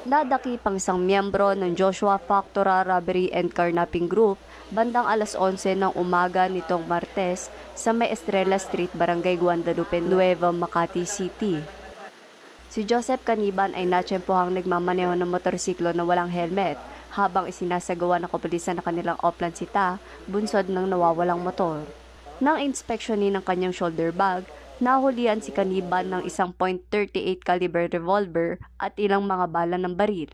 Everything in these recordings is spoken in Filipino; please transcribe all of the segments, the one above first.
Nadaki pang isang miyembro ng Joshua Factora Robbery and Carnapping Group bandang alas 11 ng umaga nitong Martes sa May Estrella Street, Barangay Guadalupe, Nueva Makati City. Si Joseph Caniban ay natsempohang nagmamaneho ng motorsiklo na walang helmet habang isinasagawa ng kapulisan na kanilang oplansita bunsod ng nawawalang motor. Nang inspeksyonin ng kanyang shoulder bag, nahulihan si Caniban ng isang .38 caliber revolver at ilang mga bala ng baril.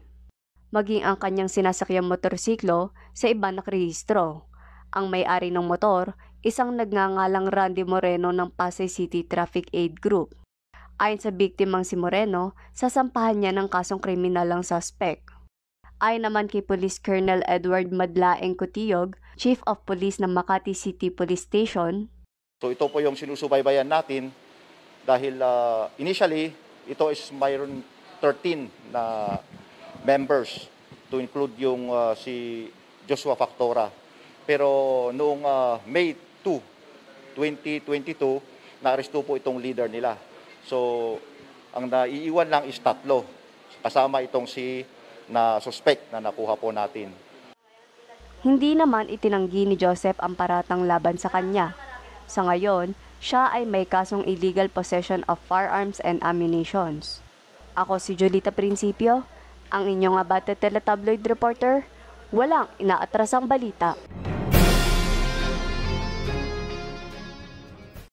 Maging ang kanyang sinasakyang motorsiklo sa iba nakrehistro. Ang may-ari ng motor, isang nagngangalang Randy Moreno ng Pasay City Traffic Aid Group. Ayon sa biktimang si Moreno, sasampahan niya ng kasong kriminal ang suspect. Ayon naman kay Police Colonel Edward Madlaeng Cotillog, Chief of Police ng Makati City Police Station. So ito po yung sinusubaybayan natin dahil initially ito is mayroon 13 na members to include yung si Joshua Factora. Pero noong May 2, 2022, na-aresto po itong leader nila. So ang naiiwan lang is 3 kasama itong si na suspect na nakuha po natin. Hindi naman itinanggi ni Joseph ang paratang laban sa kanya. Sa ngayon, siya ay may kasong illegal possession of firearms and ammunitions. Ako si Julita Principio, ang inyong abate teletabloid reporter. Walang inaatrasang balita.